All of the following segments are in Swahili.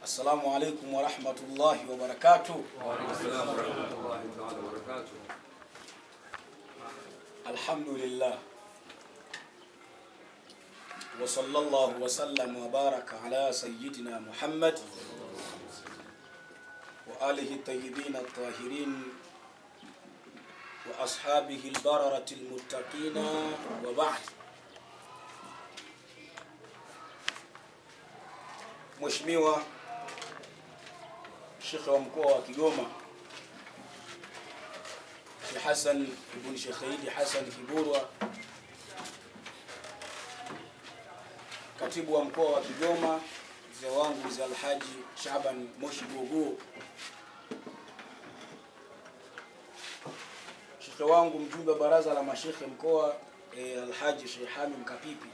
Assalamu alaikum wa rahmatullahi wa barakatuh. Wa alaikum assalam wa rahmatullahi wa barakatuh. Alhamdulillah. Wa sallallahu wa sallam wa baraka ala sayyidina Muhammad wa alihi tayyibin at-tahirin wa ashabihi al-bararati al-muttaqin wa ba'd. Mheshimiwa Sheikh wa mkoa wa Kigoma, Sheikh Hassan ibn Sheikh Said Hassan Kiburwa, katibu wa mkoa wa Kigoma, mzee wangu mzee Alhaji Shaban Moshi Gogo, Sheikh wangu mjumbe wa baraza la mashekhe mkoa Alhaji Sheikh Hamim Kapipi.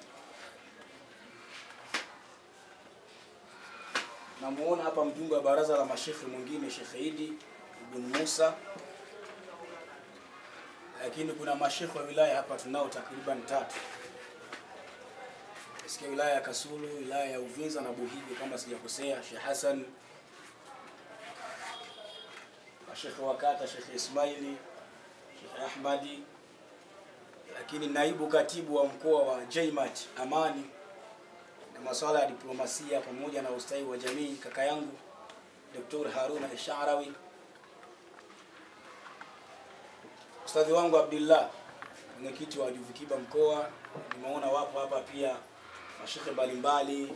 Namuona hapa mjumbe wa baraza la mashekhe mwingine Sheikh Saidi ibn Musa. Lakini kuna mashekhe wa wilaya hapa tunao takriban 3. Sikia wilaya ya Kasulu, wilaya ya Uvinza na Buhigi kama sijakosea, Sheikh Hassan, mashekhe wa kata Sheikh Ismaili, Sheikh Ahmadi, lakini naibu katibu wa mkoa wa Jaimat Amani na masuala ya diplomasia pamoja na ustawi wa jamii kaka yangu Dr. Haruna Al-Sha'rawi, ustadhi wangu Abdullah mwenyekiti wa Juvukiba mkoa. Nimeona wapo hapa pia mashekhe mbalimbali,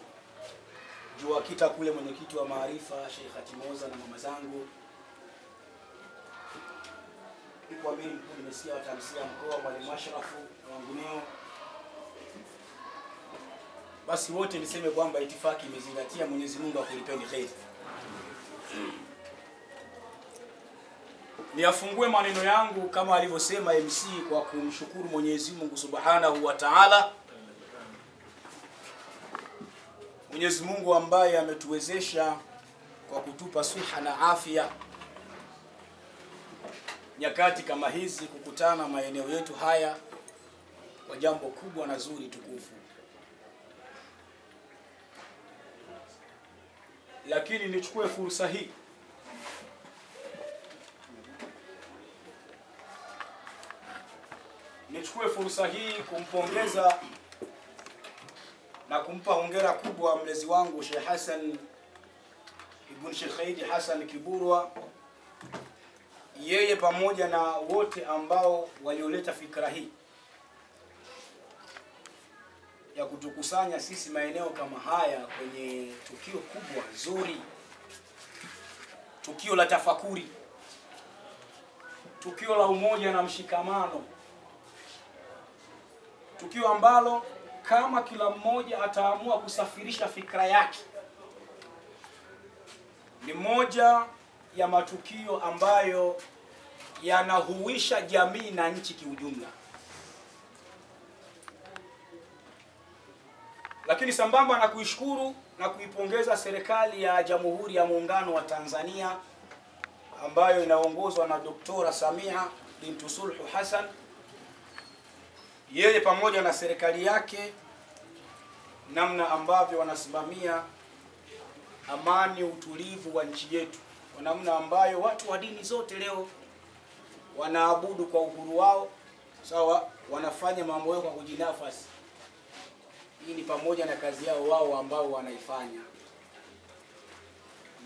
Jua Kita kule mwenyekiti wa maarifa Sheikh Atimoza na mama zangu, ipo amiri mkuu nimesikia watamsia mkoa Mwalimu Ashrafu na wanguneo. Basi wote niseme kwamba itifaki imezingatia. Mwenyezi Mungu akulipeni kheri. Niafungue maneno yangu kama alivyosema MC kwa kumshukuru Mwenyezi Mungu Subhanahu wa Ta'ala. Mwenyezi Mungu ambaye ametuwezesha kwa kutupa siha na afya nyakati kama hizi kukutana maeneo yetu haya kwa jambo kubwa na zuri tukufu. Lakini nichukue fursa hii kumpongeza na kumpa hongera kubwa mlezi wangu Sheikh Hassan ibn Sheikh Said Hassan Kiburwa, yeye pamoja na wote ambao walioleta fikra hii ya kutukusanya sisi maeneo kama haya kwenye tukio kubwa zuri, tukio la tafakuri, tukio la umoja na mshikamano, tukio ambalo kama kila mmoja ataamua kusafirisha fikra yake, ni moja ya matukio ambayo yanahuisha jamii na nchi kiujumla. Lakini sambamba na kuishukuru na kuipongeza serikali ya Jamhuri ya Muungano wa Tanzania ambayo inaongozwa na Dr. Samia bintu Suluhu Hassan, yeye pamoja na serikali yake, namna ambavyo wanasimamia amani, utulivu wa nchi yetu, kwa namna ambayo watu wa dini zote leo wanaabudu kwa uhuru wao, sawa, wanafanya mambo yao kwa kujinafasi. Hii ni pamoja na kazi yao wao ambao wanaifanya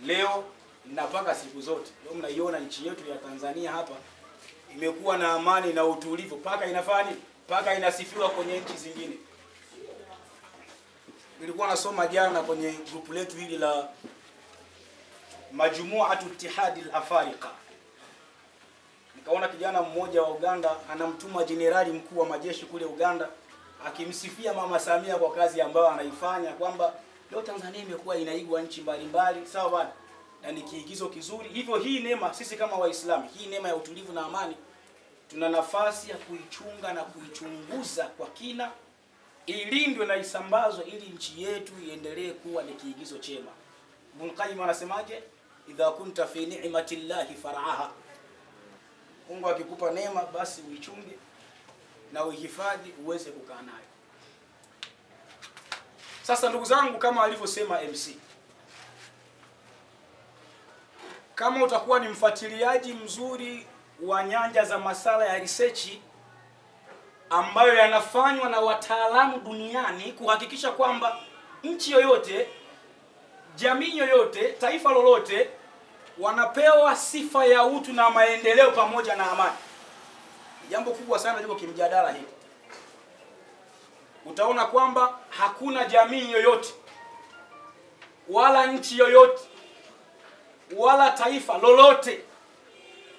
leo na mpaka siku zote. Leo mnaiona nchi yetu ya Tanzania hapa imekuwa na amani na utulivu, paka inafanya paka inasifiwa kwenye nchi zingine. Nilikuwa nasoma jana kwenye grupu letu hili la Majmu'atu Ittihadi al-Afariqa, nikaona kijana mmoja wa Uganda anamtuma jenerali mkuu wa majeshi kule Uganda akimsifia Mama Samia kwa kazi ambayo anaifanya, kwamba leo Tanzania imekuwa inaigwa nchi mbalimbali, sawa bwana, na ni kiigizo kizuri. Hivyo hii neema sisi kama Waislamu, hii neema ya utulivu na amani, tuna nafasi ya kuichunga na kuichunguza kwa kina, ilindwe na isambazwe ili nchi yetu iendelee kuwa ni kiigizo chema. Ibn Qayyim anasemaje? Idha kunta fi ni'matillahi far'aha. Mungu akikupa neema basi uichunge na uhifadhi uweze kukaa nayo. Sasa ndugu zangu, kama alivyosema MC, kama utakuwa ni mfuatiliaji mzuri wa nyanja za masala ya research ambayo yanafanywa na wataalamu duniani kuhakikisha kwamba nchi yoyote, jamii yoyote, taifa lolote wanapewa sifa ya utu na maendeleo pamoja na amani. Jambo kubwa sana liko kimjadala hili. Utaona kwamba hakuna jamii yoyote wala nchi yoyote wala taifa lolote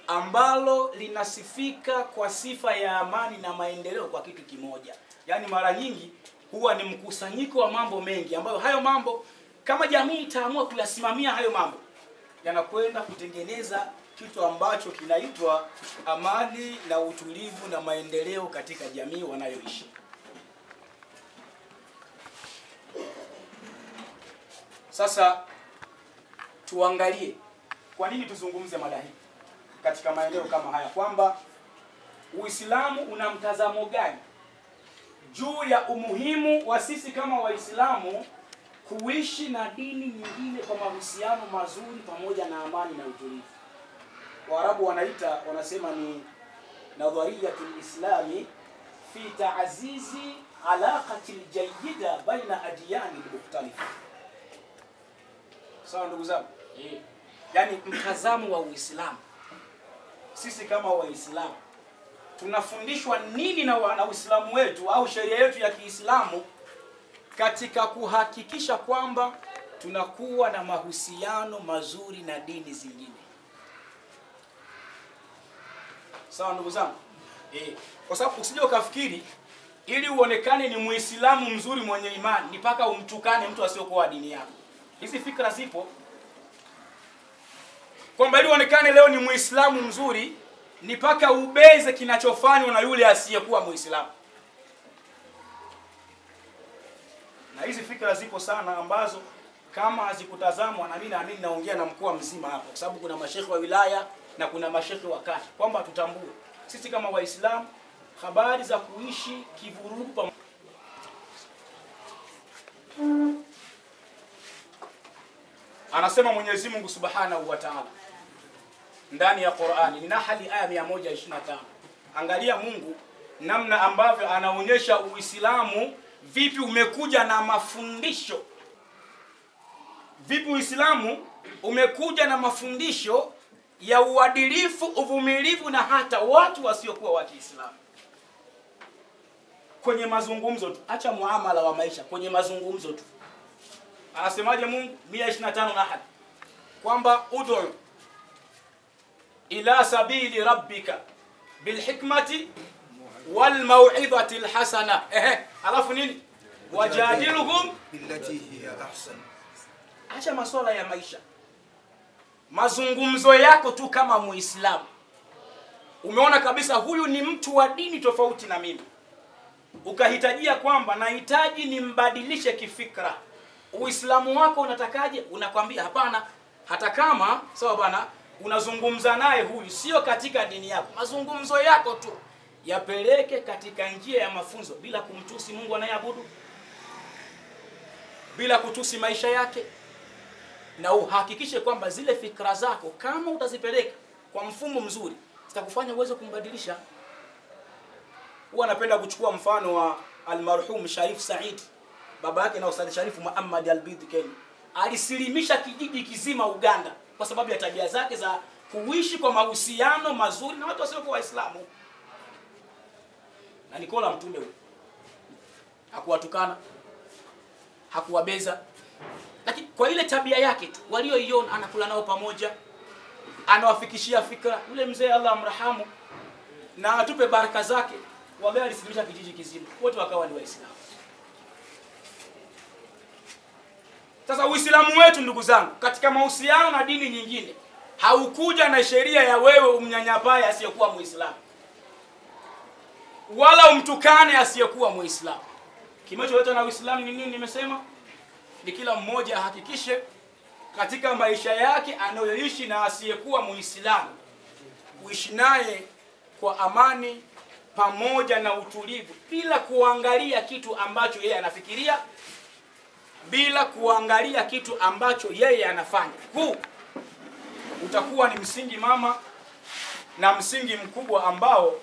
ambalo linasifika kwa sifa ya amani na maendeleo kwa kitu kimoja. Yaani mara nyingi huwa ni mkusanyiko wa mambo mengi ambayo hayo mambo kama jamii itaamua kuyasimamia hayo mambo yanakwenda kutengeneza kitu ambacho kinaitwa amani na utulivu na maendeleo katika jamii wanayoishi. Sasa tuangalie kwa nini tuzungumze mada hii katika maeneo kama haya, kwamba Uislamu una mtazamo gani juu ya umuhimu wa sisi kama Waislamu kuishi na dini nyingine kwa mahusiano mazuri pamoja na amani na utulivu. Waarabu wanasema ni nadhariyatul islami fi ta'zizi alaqati aljayyida baina adyani mukhtalifa. Sawa ndugu zangu? Yaani mtazamo wa Uislamu, sisi kama Waislamu tunafundishwa nini na Uislamu wetu au sheria yetu ya Kiislamu katika kuhakikisha kwamba tunakuwa na mahusiano mazuri na dini zingine. Sawa ndugu zangu? Kwa sababu usije ukafikiri ili uonekane ni Muislamu mzuri mwenye imani ni mpaka umtukane mtu asiyokuwa dini yako. Hizi fikra zipo. Kwamba ili uonekane leo ni Muislamu mzuri ni mpaka ubeze kinachofanywa na yule asiyekuwa Muislamu. Na hizi fikra zipo sana ambazo kama hazikutazamwa, na mimi naongea na mkoa mzima hapa kwa sababu kuna mashekhi wa wilaya na kuna mashekhi wa kata, kwamba tutambue sisi kama Waislamu habari za kuishi kivurugu anasema Mwenyezi Mungu Subhanahu wa Ta'ala ndani ya Qur'ani, ni Nahli aya 125. Angalia Mungu namna ambavyo anaonyesha Uislamu vipi umekuja na mafundisho. Vipi Uislamu umekuja na mafundisho ya uadilifu, uvumilivu na hata watu wasiokuwa wa Kiislamu. Kwenye mazungumzo tu, acha muamala wa maisha, kwenye mazungumzo tu. Anasemaje Mungu 125 Nahl? Kwamba ud'u ila sabili rabbika bilhikmati wal mau'izati alhasana. Alafu nini? Wajadiluhum billati hiya ahsan. Acha masuala ya maisha. Mazungumzo yako tu kama Muislamu. Umeona kabisa huyu ni mtu wa dini tofauti na mimi. Ukahitajia kwamba nahitaji nimbadilishe kifikra. Uislamu wako unatakaje? Unakwambia hapana, hata kama sawa bana unazungumza naye huyu sio katika dini yako. Mazungumzo yako tu yapeleke katika njia ya mafunzo bila kumtusi Mungu anayeabudu, bila kutusi maisha yake, na uhakikishe kwamba zile fikra zako kama utazipeleka kwa mfumo mzuri zitakufanya uweze kumbadilisha. Huwa napenda kuchukua mfano wa almarhum Sharif Said, baba yake na Ustadh Sharif Muhammad Albidhi Kenya. Alisilimisha kijiji kizima Uganda kwa sababu ya tabia zake za kuishi kwa mahusiano mazuri na watu wasiokuwa Waislamu. Na Nikola mtume huyo hakuwatukana, hakuwabeza, lakini kwa ile tabia yake tu walioiona anakula nao pamoja, anawafikishia fikra. Yule mzee Allah amrahamu na atupe baraka zake, wale alisilimisha kijiji kizima, wote wakawa ni Waislamu. Sasa Uislamu wetu ndugu zangu katika mahusiano na dini nyingine haukuja na sheria ya wewe umnyanyapae asiyekuwa Muislamu wala umtukane asiyekuwa Muislamu. Kimecholeta na Uislamu ni nini? Nimesema ni kila mmoja ahakikishe katika maisha yake anayoishi na asiyekuwa Muislamu kuishi naye kwa amani pamoja na utulivu, bila kuangalia kitu ambacho yeye anafikiria, bila kuangalia kitu ambacho yeye anafanya. Huu utakuwa ni msingi mama na msingi mkubwa ambao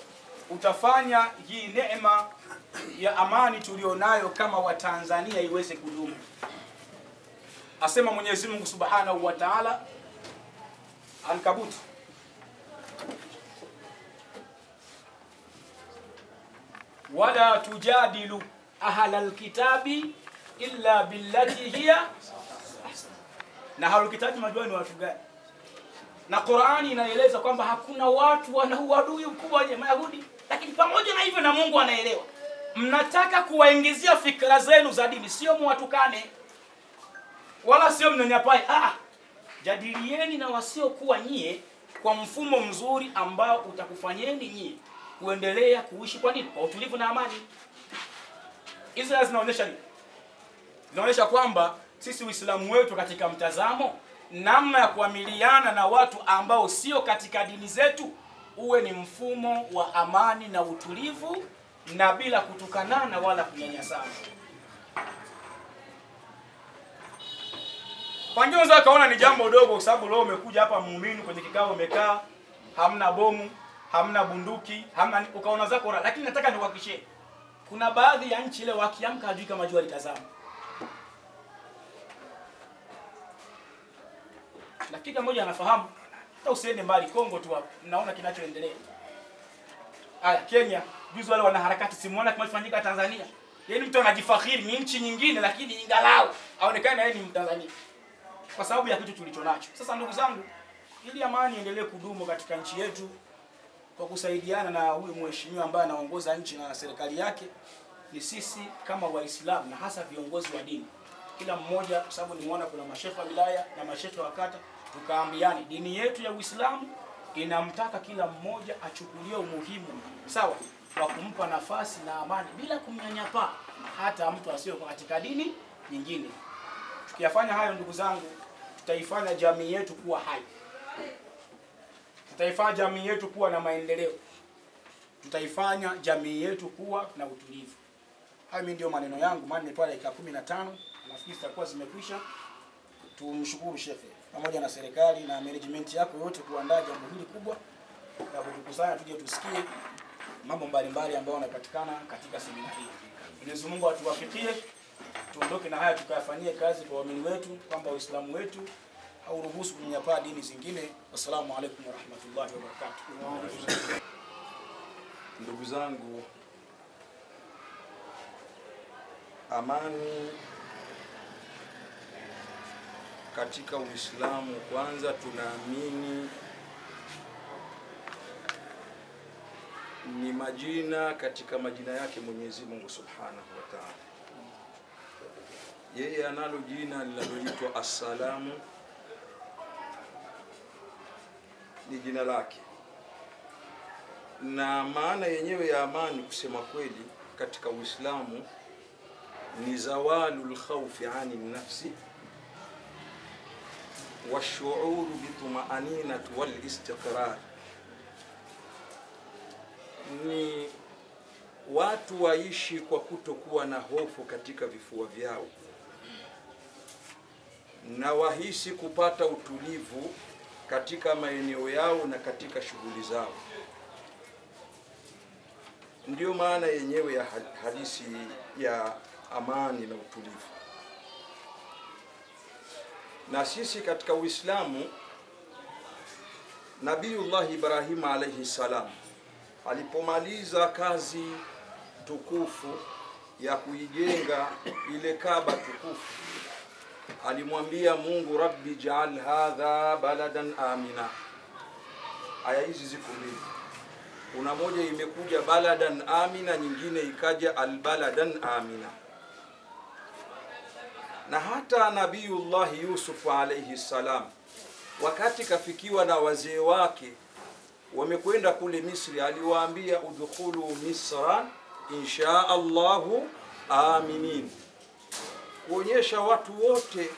utafanya hii neema ya amani tulionayo kama Watanzania iweze kudumu. Asema Mwenyezi Mungu Subhanahu wa Ta'ala, Ankabut wala tujadilu ahlal kitabi illa billati hiya ahsan. Na ahlul kitabi majua ni watu gani? Na Qur'ani inaeleza kwamba hakuna watu wana uadui mkubwa wa Mayahudi, lakini pamoja na hivyo na Mungu anaelewa. Mnataka kuwaingizia fikra zenu za dini, sio muwatukane wala sio mnyanyapai. Jadilieni na wasiokuwa nyie kwa mfumo mzuri ambao utakufanyeni nyie kuendelea kuishi kwa nini? Kwa utulivu na amani. Hizo zinaonyesha nini? Zinaonyesha kwamba sisi Uislamu wetu katika mtazamo, namna ya kuamiliana na watu ambao sio katika dini zetu uwe ni mfumo wa amani na utulivu na bila kutukanana wala kunyanyasana. Pengine unaweza kaona ni jambo dogo kwa sababu leo umekuja hapa muumini kwenye kikao umekaa, hamna bomu, hamna bunduki, hamna ukaona zako, lakini nataka niwahakikishie kuna baadhi ya nchi leo wakiamka hajui kama jua litazama. Dakika moja anafahamu, hata usiende mbali Kongo tu hapo mnaona kinachoendelea. Kenya, juzi wale wanaharakati simuona kinachofanyika Tanzania. Yaani mtu anajifakhiri ni nchi nyingine lakini ingalau aonekane yeye ni Mtanzania kwa sababu ya kitu tulichonacho. Sasa ndugu zangu, ili amani iendelee kudumu katika nchi yetu kwa kusaidiana na huyu mheshimiwa ambaye anaongoza nchi na serikali yake, ni sisi kama Waislamu na hasa viongozi wa dini, kila mmoja, kwa sababu nimeona kuna mashehe wa wilaya na mashehe wa kata, tukaambiani dini yetu ya Uislamu inamtaka kila mmoja achukulie umuhimu sawa wa kumpa nafasi na amani bila kumnyanyapaa hata mtu asiyo katika dini nyingine. Tukiyafanya hayo ndugu zangu, tutaifanya jamii yetu kuwa hai. Tutaifanya jamii yetu kuwa na maendeleo. Tutaifanya jamii yetu kuwa na utulivu. Hayo mimi ndio maneno yangu, maana nimetoa dakika 15, nafikiri zitakuwa zimekwisha. Tumshukuru Sheikh pamoja na serikali na management yako yote kuandaa jambo hili kubwa na kutukusanya tuje tusikie mambo mbalimbali ambayo yanapatikana katika semina hii. Mwenyezi Mungu atuwafikie, tuondoke na haya tukayafanyie kazi kwa waamini wetu, kwamba Uislamu wetu hauruhusu kunyanyapaa dini zingine. Wassalamu alaykum wa rahmatullahi wa barakatuh. Ndugu zangu, amani katika Uislamu, kwanza tunaamini ni majina katika majina yake Mwenyezi Mungu Subhanahu wa Ta'ala. Yeye analo jina linaloitwa As-Salamu, ni jina lake. Na maana yenyewe ya amani kusema kweli katika Uislamu ni zawalul khawfi 'ani nafsi washu'uru bituma'aninati wal istiqrar. Ni watu waishi kwa kutokuwa na hofu katika vifua vyao na wahisi kupata utulivu katika maeneo yao na katika shughuli zao. Ndio maana yenyewe ya halisi ya amani na utulivu. Na sisi katika Uislamu, Nabiullah Ibrahim alayhi salam alipomaliza kazi tukufu ya kuijenga ile Kaaba tukufu, alimwambia Mungu, Rabbi ja'al hadha baladan amina. Aya hizi ziko mbili. Kuna moja imekuja baladan amina, nyingine ikaja albaladan amina. Na hata Nabiullah Yusuf alayhi salam wakati kafikiwa na wazee wake wamekwenda kule Misri, aliwaambia udkhulu Misra insha Allahu aminin, kuonyesha watu wote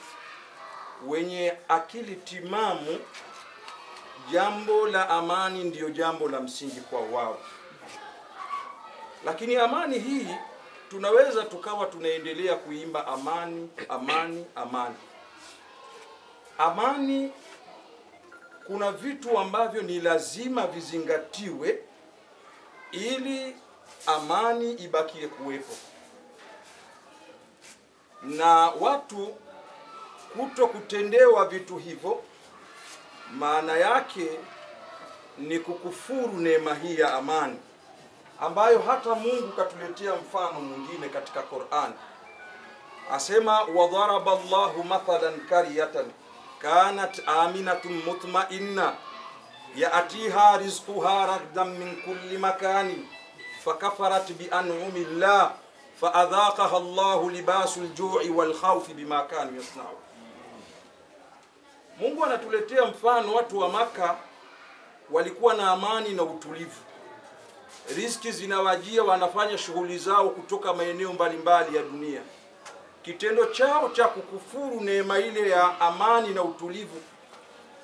wenye akili timamu jambo la amani ndiyo jambo la msingi kwa wao. Lakini amani hii tunaweza tukawa tunaendelea kuimba amani, amani, amani. Amani kuna vitu ambavyo ni lazima vizingatiwe ili amani ibakie kuwepo, na watu kuto kutendewa vitu hivyo maana yake ni kukufuru neema hii ya amani, ambayo hata Mungu katuletea mfano mwingine katika Qur'an. Asema wadharaba Allahu mathalan qaryatan kanat aminatun mutma'inna ya'tiha rizquha ragadan min kulli makani fakafarat bi an'ami Allah faadhaqaha Allahu libasul ju'i wal khawfi bima kanu yasna'un. Mungu anatuletea mfano watu wa Maka walikuwa na amani na utulivu. Riziki zinawajia, wanafanya shughuli zao kutoka maeneo mbalimbali ya dunia. Kitendo chao cha kukufuru neema ile ya amani na utulivu,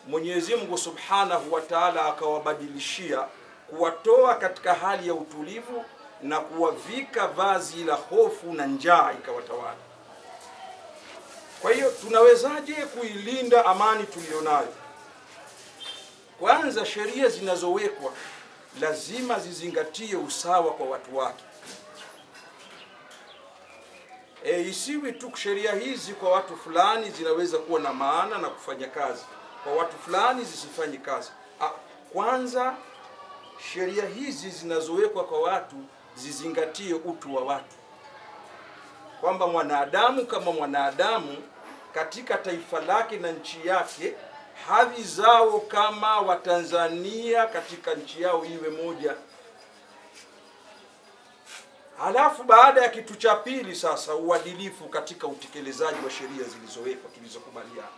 Mwenyezi Mungu Subhanahu wa Ta'ala akawabadilishia, kuwatoa katika hali ya utulivu na kuwavika vazi la hofu na njaa ikawatawala. Kwa hiyo tunawezaje kuilinda amani tulionayo? Kwanza, sheria zinazowekwa lazima zizingatie usawa kwa watu wake. Isiwi tu sheria hizi kwa watu fulani zinaweza kuwa na maana na kufanya kazi, kwa watu fulani zisifanye kazi. Kwanza, sheria hizi zinazowekwa kwa watu zizingatie utu wa watu, kwamba mwanadamu kama mwanadamu katika taifa lake na nchi yake, hadhi zao kama Watanzania katika nchi yao iwe moja. Halafu baada ya kitu cha pili sasa, uadilifu katika utekelezaji wa sheria zilizowekwa tulizokubaliana.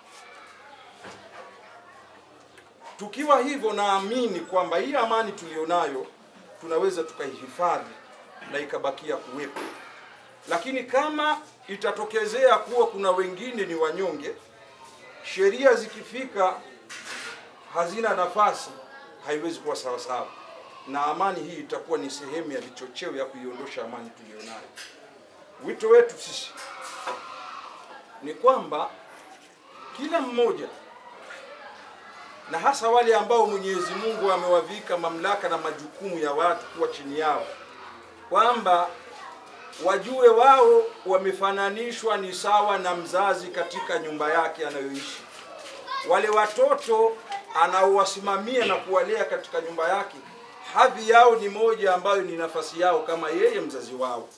Tukiwa hivyo, naamini kwamba hii amani tulionayo tunaweza tukaihifadhi na ikabakia kuwepo. Lakini kama itatokezea kuwa kuna wengine ni wanyonge, sheria zikifika hazina nafasi, haiwezi kuwa sawa sawa, na amani hii itakuwa ni sehemu ya vichocheo ya kuiondosha amani tulionayo. Wito wetu sisi ni kwamba kila mmoja, na hasa wale ambao Mwenyezi Mungu amewavika mamlaka na majukumu ya watu kuwa chini yao, kwamba wajue wao wamefananishwa ni sawa na mzazi katika nyumba yake anayoishi. Wale watoto anaowasimamia na kuwalea katika nyumba yake, hadhi yao ni moja ambayo ni nafasi yao kama yeye mzazi wao.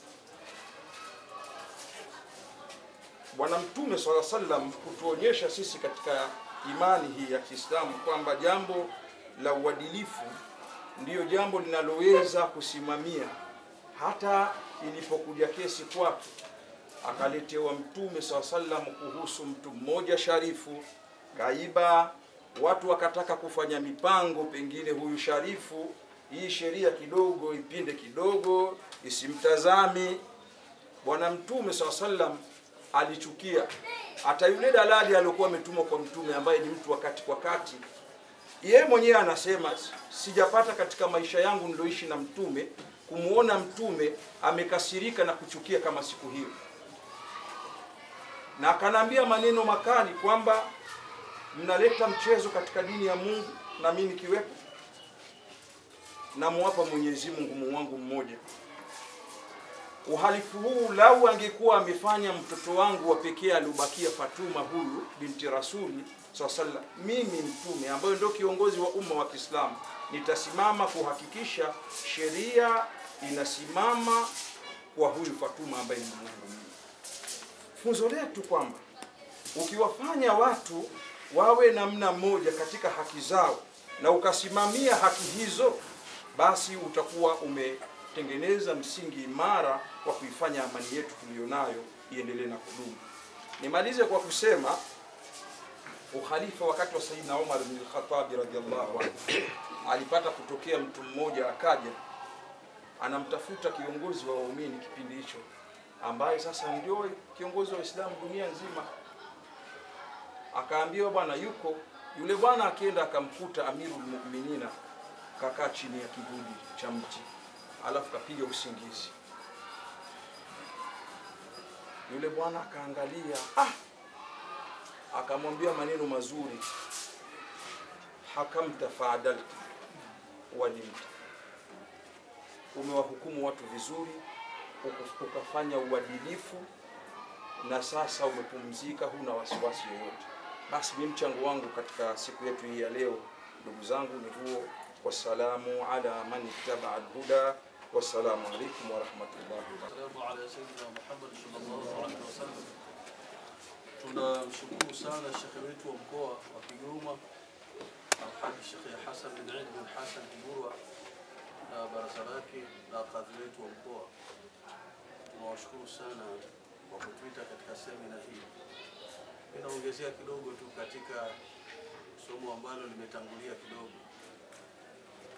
Bwana Mtume swalla sallam kutuonyesha sisi katika imani hii ya Kiislamu kwamba jambo la uadilifu ndiyo jambo linaloweza kusimamia. Hata ilipokuja kesi kwake, akaletewa Mtume swalla sallam kuhusu mtu mmoja sharifu kaiba, watu wakataka kufanya mipango, pengine huyu sharifu hii sheria kidogo ipinde kidogo isimtazami. Bwana Mtume swalla sallam alichukia. Hata yule dalali aliyokuwa ametumwa kwa Mtume, ambaye ni mtu wakati kwa kati, yeye mwenyewe anasema sijapata katika maisha yangu niloishi na Mtume kumuona Mtume amekasirika na kuchukia kama siku hiyo. Na akanambia maneno makali kwamba mnaleta mchezo katika dini ya Mungu na mimi nikiwepo, na muapa Mwenyezi Mungu wangu mmoja, uhalifu huu lau angekuwa amefanya mtoto wangu wa pekee aliyobakia Fatuma, huyu binti Rasuli sallallahu, mimi Mtume ambaye ndio kiongozi wa umma wa Kiislamu nitasimama kuhakikisha sheria inasimama kwa huyu Fatuma ambaye ni mwanangu. Funzo letu kwamba ukiwafanya watu wawe namna moja katika haki zao na ukasimamia haki hizo, basi utakuwa umetengeneza msingi imara wa kuifanya amani yetu tulionayo iendelee na kudumu. Nimalize kwa kusema ukhalifa wakati wa Sayyidina Umar bin al-Khattab radhiyallahu anhu, alipata kutokea mtu mmoja akaja anamtafuta kiongozi wa waumini kipindi hicho, ambaye sasa ndio kiongozi wa Uislamu dunia nzima. Akaambiwa bwana yuko. Yule bwana akienda akamkuta Amirul Mu'minina kakaa chini ya kivuli cha mti, alafu kapiga usingizi. Yule bwana akaangalia, akamwambia maneno mazuri, hakamta faadalta, walimta, umewahukumu watu vizuri, ukafanya uadilifu, na sasa umepumzika, huna wasiwasi yoyote. Basi mimi mchango wangu katika siku yetu hii ya leo, ndugu zangu, ni huo. Wassalamu ala man ittaba al-huda. Wassalamu alaykum wa rahmatullahi wa barakatuh. Assalamu ala sayyidina Muhammad sallallahu alaihi wasallam. Tunamshukuru sana shekhe wetu wa mkoa wa Kigoma, Alhaji Sheikh Hassan bin Eid bin Hassan Kigurwa, na baraza lake na kadhi wetu wa mkoa. Tunawashukuru sana kwa kutuita katika semina hii. Ninaongezea kidogo tu katika somo ambalo limetangulia kidogo,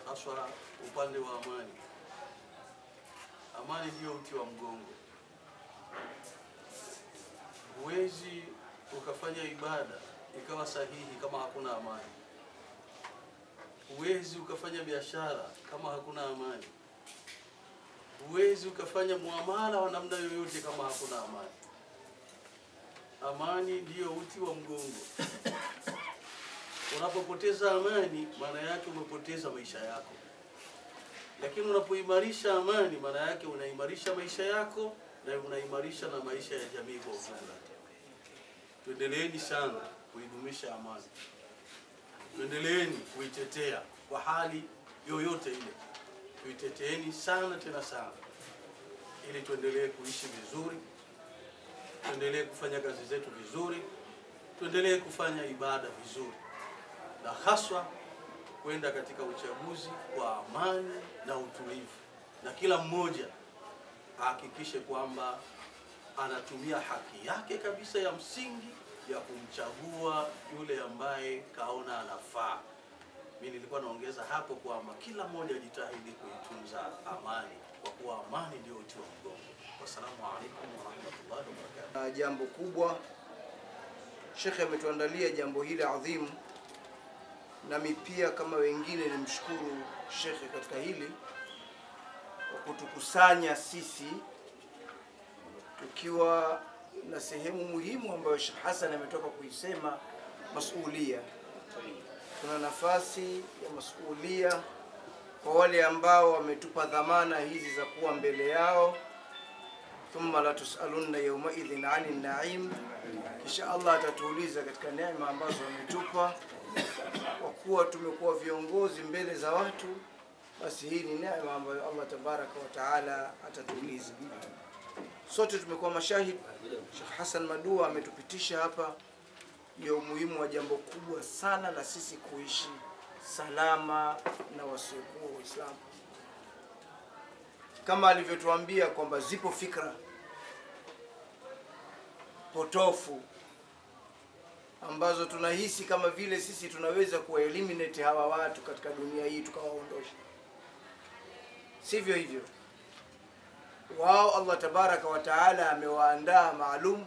haswa upande wa amani. Amani ndio uti wa mgongo. Huwezi ukafanya ibada ikawa sahihi kama hakuna amani. Huwezi ukafanya biashara kama hakuna amani. Huwezi ukafanya muamala wa namna yoyote kama hakuna amani. Amani ndiyo uti wa mgongo. Unapopoteza amani, maana yake umepoteza maisha yako. Lakini unapoimarisha amani, maana yake unaimarisha maisha yako na unaimarisha na maisha ya jamii kwa ujumla. Tuendeleeni sana kuidumisha amani. Tuendeleeni kuitetea kwa hali yoyote ile. Tuiteteeni sana tena sana, ili tuendelee kuishi vizuri, tuendelee kufanya kazi zetu vizuri, tuendelee kufanya ibada vizuri, na haswa kwenda katika uchaguzi kwa amani na utulivu, na kila mmoja ahakikishe kwamba anatumia haki yake kabisa ya msingi ya kumchagua yule ambaye kaona anafaa. Mimi nilikuwa naongeza hapo kwamba kila mmoja jitahidi kuitunza amani, kwa kuwa amani ndio uti wa mgongo. Wassalamu alaikum wa rahmatullahi wa barakatuh. Jambo kubwa Sheikh ametuandalia jambo hili adhimu, nami pia kama wengine nimshukuru Sheikh katika hili kwa kutukusanya sisi tukiwa na sehemu muhimu ambayo Sheikh Hassan ametoka kuisema, masuhulia. Tuna nafasi ya masuhulia kwa wale ambao wametupa dhamana hizi za kuwa mbele yao. Thumma la tusaluna yawma idhin 'anil na'im, kisha Allah atatuuliza katika neema ambazo ametupa. Kwa kuwa tumekuwa viongozi mbele za watu, basi hii ni neema ambayo Allah tabaraka wa taala atatuuliza. Sote tumekuwa mashahidi. Sheikh Hassan Madua ametupitisha hapa ya umuhimu wa jambo kubwa sana la sisi kuishi salama na wasiokuwa Waislamu. Kama alivyotuambia kwamba zipo fikra potofu ambazo tunahisi kama vile sisi tunaweza kueliminate hawa watu katika dunia hii tukawaondosha. Sivyo hivyo. Wao Allah tabaraka wa taala amewaandaa maalum,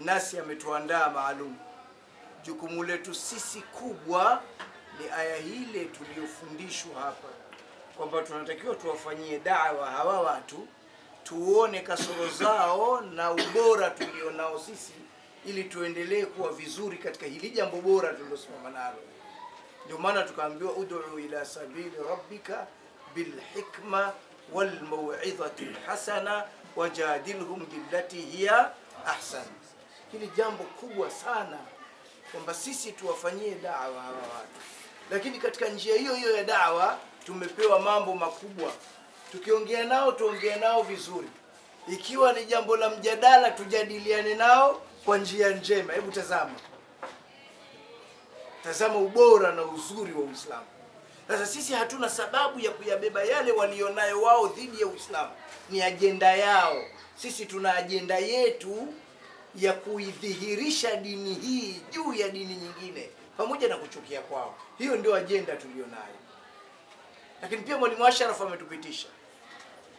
nasi ametuandaa maalum. Jukumu letu sisi kubwa ni aya hile tuliyofundishwa hapa, kwamba tunatakiwa tuwafanyie da'wa hawa watu, tuone kasoro zao na ubora tulionao sisi, ili tuendelee kuwa vizuri katika hili jambo bora tulilosimama nalo. Ndio maana tukaambiwa ud'u ila sabili rabbika bil hikma wal mau'izati hasana wajadilhum billati hiya ahsan. Hili jambo kubwa sana kwamba sisi tuwafanyie da'wa hawa watu. Lakini katika njia hiyo hiyo ya da'wa tumepewa mambo makubwa. Tukiongea nao tuongea nao vizuri. Ikiwa ni jambo la mjadala tujadiliane nao kwa njia njema. Hebu tazama. Tazama ubora na uzuri wa Uislamu. Sasa sisi hatuna sababu ya kuyabeba yale walionayo wao dhidi ya Uislamu. Ni ajenda yao. Sisi tuna ajenda yetu ya kuidhihirisha dini hii juu ya dini nyingine, pamoja na kuchukia kwao. Hiyo ndio ajenda tulionayo. Lakini pia Mwalimu Ashraf ametupitisha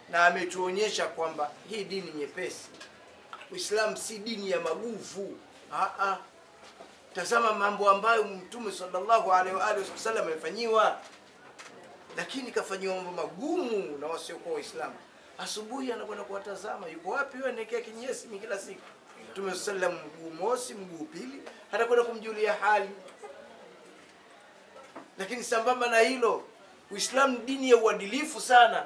na ametuonyesha kwamba hii dini nyepesi. Uislamu si dini ya maguvu. Tazama mambo ambayo Mtume sallallahu alaihi wa alihi wasallam amefanyiwa, lakini kafanyiwa mambo magumu na wasiokuwa Waislamu. Asubuhi anakwenda kuwatazama, yuko wapi wewe, anaekea kinyesi kila siku. Mtume sallallahu mguu mosi, mguu pili, anakwenda kumjulia hali. Lakini sambamba na hilo, Uislamu dini ya uadilifu sana.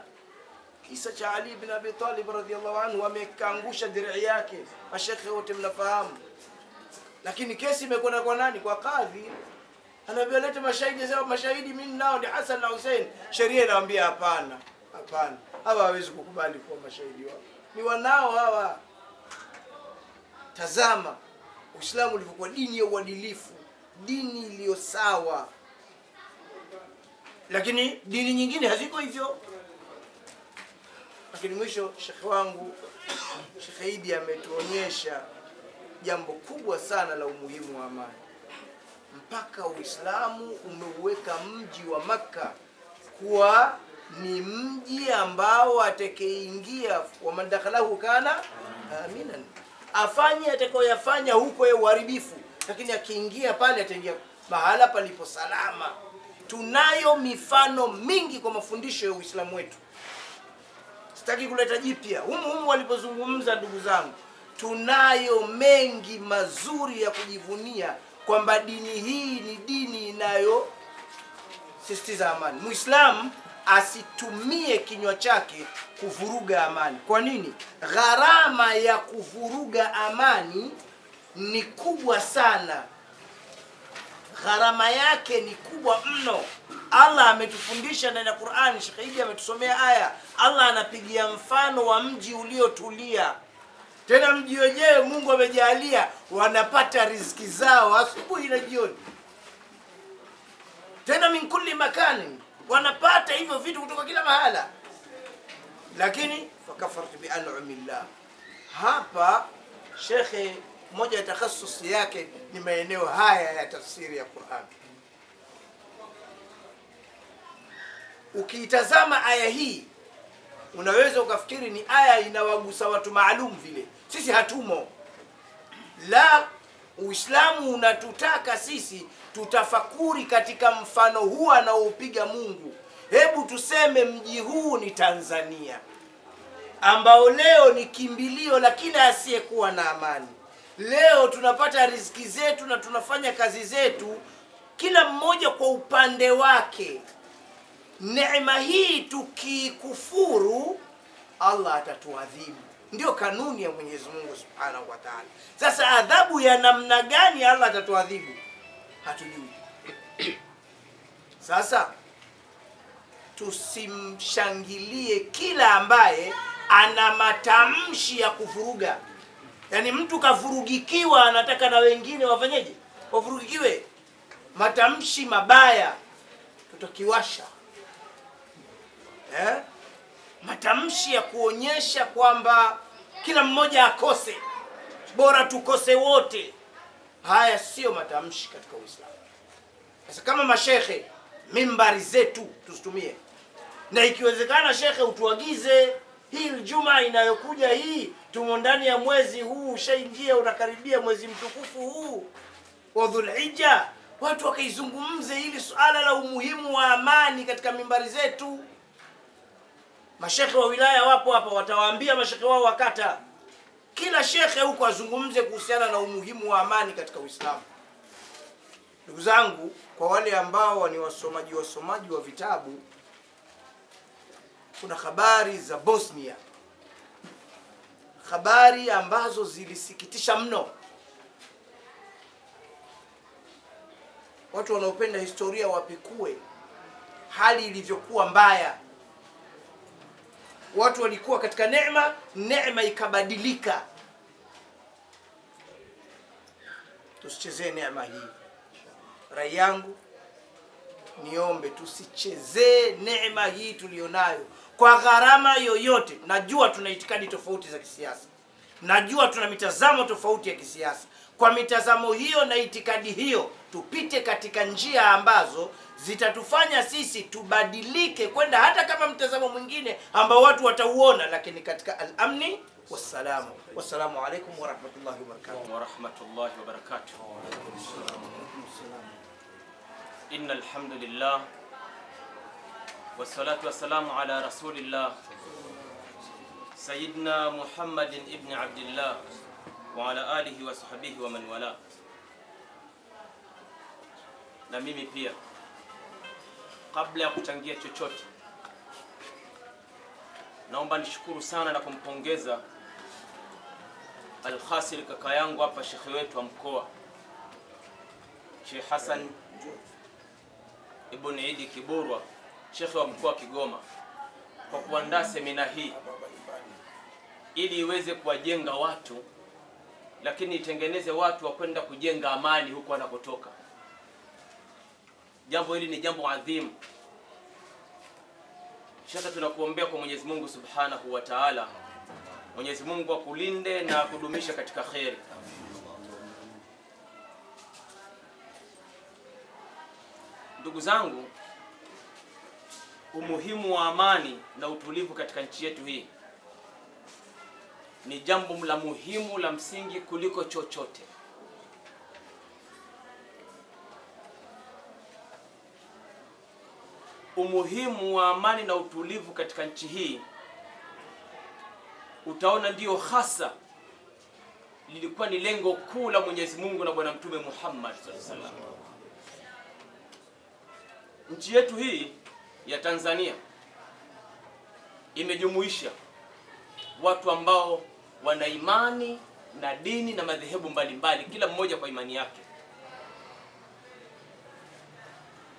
Kisa cha Ali ibn Abi Talib radhiyallahu anhu, amekaangusha dirii yake, mashekhe wote mnafahamu. Lakini kesi imekwenda kwa nani? Kwa kadhi. Anaambia lete mashahidi, sema mashahidi mimi nao ni Hassan na Hussein. Sheria inawaambia hapana, hapana, hawa hawezi kukubali kuwa mashahidi wao, ni wanao hawa. Tazama Uislamu ulivyokuwa dini ya uadilifu, dini iliyo sawa. Lakini dini nyingine haziko hivyo. Lakini mwisho, shekhe wangu Sheikh Idi ametuonyesha jambo kubwa sana la umuhimu wa amani. Mpaka Uislamu umeuweka mji wa Makka kuwa ni mji ambao atakayeingia wa mandakhalahu kana aminan, afanye atakayoyafanya huko ya uharibifu, lakini akiingia pale ataingia mahala palipo salama. Tunayo mifano mingi kwa mafundisho ya Uislamu wetu. Sitaki kuleta jipya. Humu walipozungumza ndugu zangu, tunayo mengi mazuri ya kujivunia kwamba dini hii ni dini inayosisitiza amani. Muislamu asitumie kinywa chake kuvuruga amani. Kwa nini? Gharama ya kuvuruga amani ni kubwa sana. Gharama yake ni kubwa mno. Allah ametufundisha ndani ya Qur'an, Sheikh Idi ametusomea aya. Allah anapigia mfano wa mji uliotulia. Tena mji wenyewe Mungu amejalia wanapata riziki zao asubuhi na jioni. Tena min kulli makani, wanapata hivyo vitu kutoka kila mahala. Lakini fakafartu bi an'amillah. Hapa Sheikh moja ya takhasusi yake ni maeneo haya ya tafsiri ya Qur'an. Ukiitazama aya hii unaweza ukafikiri ni aya inawagusa watu maalum vile. Sisi hatumo. La, Uislamu unatutaka sisi tutafakuri katika mfano huu anaoupiga Mungu. Hebu tuseme mji huu ni Tanzania, ambao leo ni kimbilio la kila asiyekuwa na amani. Leo tunapata riziki zetu na tunafanya kazi zetu kila mmoja kwa upande wake. Neema hii tukikufuru, Allah atatuadhibu. Ndio kanuni ya Mwenyezi Mungu Subhanahu wa Ta'ala. Sasa adhabu ya namna gani Allah atatuadhibu? Hatujui. Sasa tusimshangilie kila ambaye ana matamshi ya kuvuruga. Yaani mtu kavurugikiwa anataka na wengine wafanyeje? Wavurugikiwe. Matamshi mabaya tutakiwasha. Matamshi ya kuonyesha kwamba kila mmoja akose, bora tukose wote. Haya sio matamshi katika Uislamu. Sasa kama mashekhe, mimbari zetu tusitumie. Na ikiwezekana shekhe utuagize hii Ijumaa inayokuja hii, tumo ndani ya mwezi huu ushaingia, unakaribia mwezi mtukufu huu wa Dhulhijja, watu wakaizungumze hili suala la umuhimu wa amani katika mimbari zetu. Mashekhe wa wilaya wapo hapa, watawaambia mashekhe wao wakata. Kila shekhe huko azungumze kuhusiana na umuhimu wa amani katika Uislamu. Ndugu zangu, kwa wale ambao ni wasomaji wa vitabu, kuna habari za Bosnia, habari ambazo zilisikitisha mno. Watu wanaopenda historia wapekue hali ilivyokuwa mbaya. Watu walikuwa katika neema ikabadilika. Tusichezee neema hii. Rai yangu niombe tusichezee neema hii tulionayo kwa gharama yoyote. Najua tuna itikadi tofauti za kisiasa. Najua tuna mitazamo tofauti ya kisiasa. Kwa mitazamo hiyo na itikadi hiyo, tupite katika njia ambazo zitatufanya sisi tubadilike kwenda hata kama mtazamo mwingine ambao watu watauona, lakini katika al-amni wassalamu. Wassalamu alaykum wa rahmatullahi wa barakatuh. Wa rahmatullahi wa barakatuh. Innal hamdalillah wassalatu wassalamu ala rasulillah sayyidina Muhammadin ibn Abdullah wa ala alihi wa sahbihi wa man wala. Na mimi pia kabla ya kuchangia chochote, naomba nishukuru sana na kumpongeza Al-Khasir, kaka yangu hapa, shekhe wetu wa mkoa, Sheikh Hassan Ibn Idi Kiburwa, shekhe wa mkoa wa Kigoma, kwa kuandaa semina hii ili iweze kuwajenga watu, lakini itengeneze watu wa kwenda kujenga amani huko wanakotoka. Jambo hili ni jambo adhimu. Shaka tunakuombea kwa Mwenyezi Mungu Subhanahu wa Ta'ala, Mwenyezi Mungu akulinde na kudumisha katika khairi. Ndugu zangu, umuhimu wa amani na utulivu katika nchi yetu hii ni jambo la muhimu la msingi kuliko chochote. Umuhimu wa amani na utulivu katika nchi hii, utaona ndio hasa lilikuwa ni lengo kuu la Mwenyezi Mungu na Bwana Mtume Muhammad sallallahu alaihi wasallam. Nchi yetu hii ya Tanzania imejumuisha watu ambao wana imani na dini na madhehebu mbalimbali, kila mmoja kwa imani yake.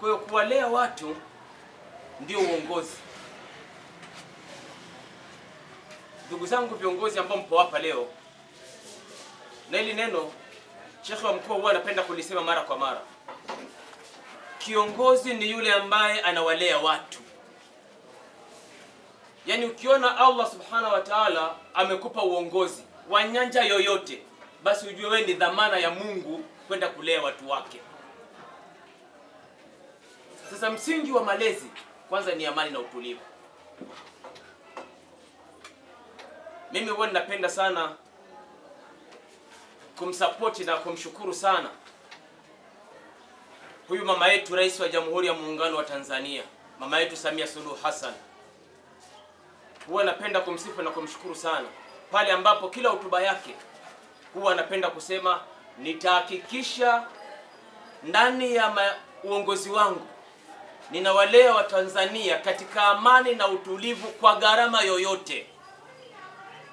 Kwa hiyo kuwalea watu ndio uongozi. Ndugu zangu viongozi ambao mpo hapa leo, na hili neno shekhe wa mkoa huwa anapenda kulisema mara kwa mara, kiongozi ni yule ambaye anawalea watu. Yaani ukiona Allah Subhanahu wa Ta'ala amekupa uongozi wa nyanja yoyote, basi ujue wewe ni dhamana ya Mungu kwenda kulea watu wake. Sasa msingi wa malezi kwanza ni amani na utulivu. Mimi huwa ninapenda sana kumsupport na kumshukuru sana huyu mama yetu, Rais wa Jamhuri ya Muungano wa Tanzania, mama yetu Samia Suluhu Hassan. Huwa napenda kumsifu na kumshukuru sana pale ambapo kila hotuba yake huwa anapenda kusema, nitahakikisha ndani ya uongozi wangu ninawalea wa Tanzania katika amani na utulivu kwa gharama yoyote.